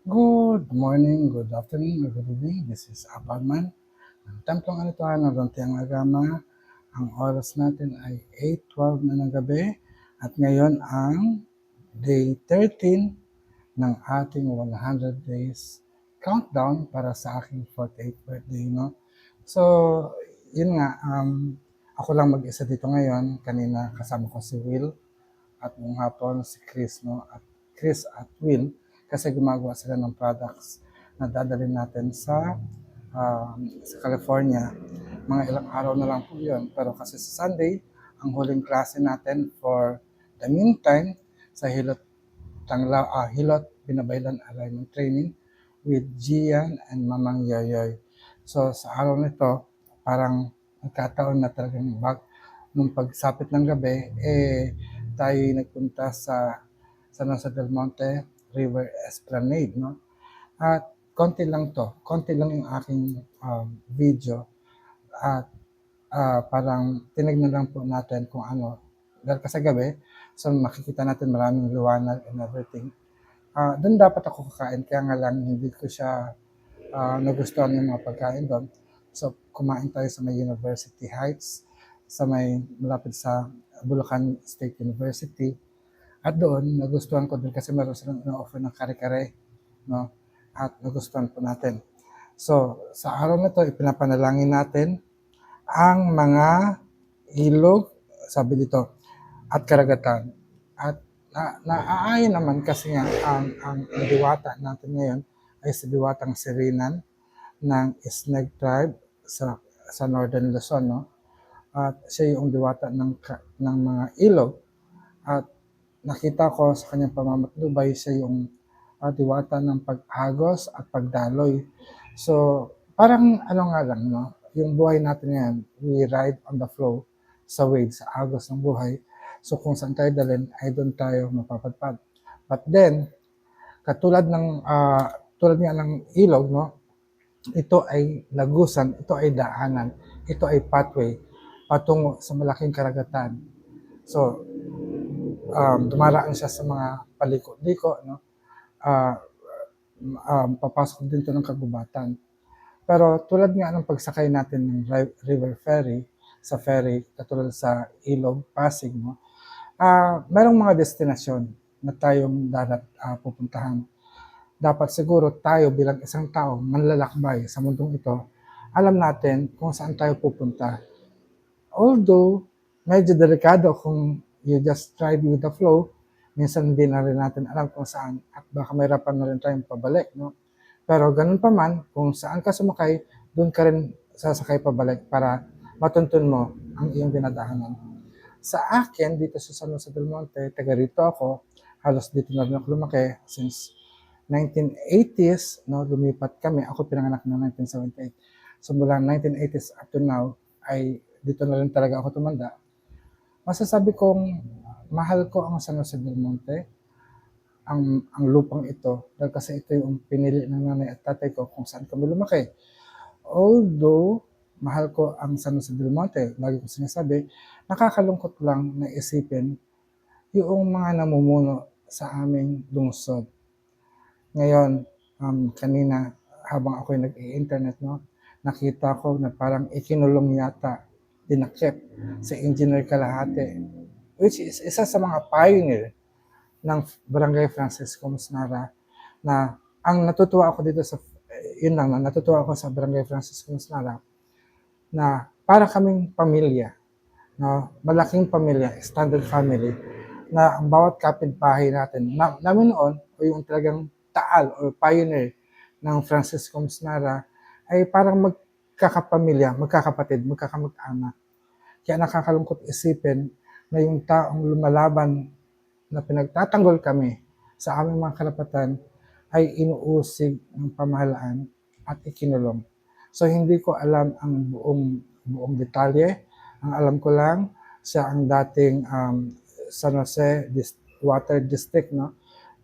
Good morning, good afternoon, or good evening. This is Abagman ng Templong Alituan ng Rontiang Agama. Ang oras natin ay 8:12 na ng gabi at ngayon ang day 13 ng ating 100 days countdown para sa aking 48th birthday. No? So, yun nga, ako lang mag-isa dito ngayon. Kanina kasama ko si Will at nung hapon si Chris, no? At Chris at Will kasi gumagawa sila ng products na dadalhin natin sa California. Mga ilang araw na lang po yun. Pero kasi sa Sunday, ang huling klase natin for the meantime sa Hilot Binabaylan Alignment Training with Gian and Mamang Yoyoy. So sa araw nito, parang nagkataon na talagang nung pagsapit ng gabi, tayo nagpunta sa San Jose del Monte River Esplanade, no? At konti lang yung aking video at parang tinignan lang po natin kung ano. Dahil kasi gabi, so makikita natin maraming liwanag and everything. Doon dapat ako kakain, kaya nga lang hindi ko siya nagustuhan yung mga pagkain doon. So kumain tayo sa may University Heights, sa may malapit sa Bulacan State University. At doon, nagustuhan ko din kasi meron silang ino-offer ng kare-kare, no? At nagustuhan po natin. So, sa araw na to, ipinapanalangin natin ang mga ilog, sabi dito, at karagatan. At naaayon naman kasi nga ang diwata natin ngayon ay si Diwatang Sirinan ng Snake Tribe sa Northern Luzon, no? At siya yung diwata ng mga ilog. At nakita ko sa kanyang pamamatnubay siya yung diwata ng pag-agos at pagdaloy. So, parang ano nga lang, no? Yung buhay natin ngayon, we ride on the flow sa waves, sa agos ng buhay. So, kung saan tayo dalhin, ay doon tayo mapapadpad. But then, tulad nga ng ilog, no? Ito ay lagusan, ito ay daanan, ito ay pathway patungo sa malaking karagatan. So, dumaraan siya sa mga paliko-liko, no? Uh, Papasok din to ng kagubatan. Pero tulad nga ng pagsakay natin ng river ferry, sa ferry, katulad sa Ilog, Pasig, no? Merong mga destinasyon na tayong dapat pupuntahan. Dapat siguro tayo bilang isang tao manlalakbay sa mundong ito, alam natin kung saan tayo pupunta. Although, medyo delikado kung you just ride with the flow, minsan hindi na rin natin alam kung saan at baka mayroon na rin tayong pabalik, no? Pero ganun pa man, kung saan ka sumakay, doon ka rin sasakay pabalik para matuntun mo ang iyong dinadahanan. Sa akin, dito sa San Jose del Monte, taga rito ako, halos dito na rin ako lumaki since 1980s, no, lumipat kami. Ako pinanganak na 1978. So mula 1980s up to now, ay dito na rin talaga ako tumanda. Masasabi kong mahal ko ang San Jose del Monte, ang lupang ito, dahil kasi ito yung pinili ng nanay at tatay ko kung saan kami lumaki. Although, mahal ko ang San Jose del Monte, lagi ko sinasabi, nakakalungkot lang na isipin yung mga namumuno sa aming lungsod. Ngayon, kanina, habang ako'y nag-i-internet, no, nakita ko na parang ikinulong yata, dinakip sa Engineer Kalahati, which is isa sa mga pioneer ng Barangay Francisco Musnara na ang natutuwa ako dito sa, yun lang, natutuwa ako sa Barangay Francisco Musnara na para kaming pamilya, no, malaking pamilya, extended family, na ang bawat kapitbahay natin, namin noon, o yung talagang taal o pioneer ng Francisco Musnara, ay parang magkakapamilya, magkakapatid, magkakamag-anak. Kaya nakakalungkot isipin na yung taong lumalaban na pinagtatanggol kami sa aming mga karapatan ay inuusig ng pamahalaan at ikinulong. So hindi ko alam ang buong detalye. Ang alam ko lang, siya ang dating San Jose Water District, no?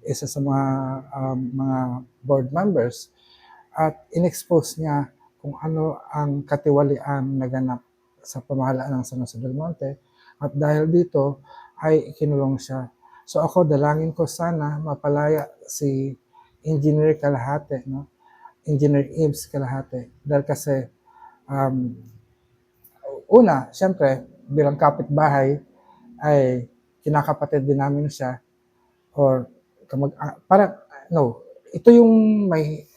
Isa sa mga board members, at inexpose niya kung ano ang katiwalian naganap sa pamahalaan ng San Jose del Monte, at dahil dito ay ikinulong siya. So ako, dalangin ko sana mapalaya si engineer kalahati, no? Engineer Ibs kalahati. Dahil kasi, um, una, siyempre, bilang kapitbahay, ay kinakapatid din namin siya or parang, no, ito yung may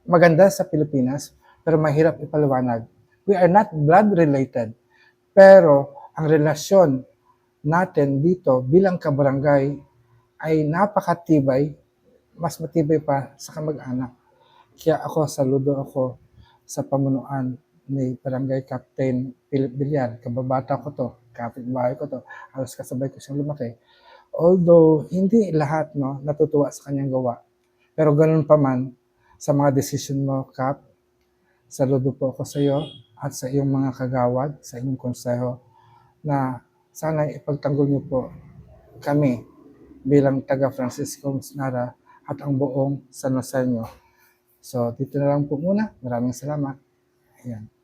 maganda sa Pilipinas, pero mahirap ipaliwanag. We are not blood related, pero ang relasyon natin dito bilang kabarangay ay napakatibay, mas matibay pa sa kamag-anak. Kaya ako, saludo ako sa pamunuan ni Barangay Captain Philip Villar. Kababata ko to, kapitbahay ko to, halos kasabay ko siyang lumaki. Although hindi lahat no natutuwa sa kanyang gawa, pero ganun pa man sa mga decision mo, Kap, saludo po ako sa iyo at sa iyong mga kagawad, sa inyong konseho na sana ipagtanggol niyo po kami bilang taga Francisco Musnara at ang buong San Joseño. So dito na lang po muna. Maraming salamat. Ayan.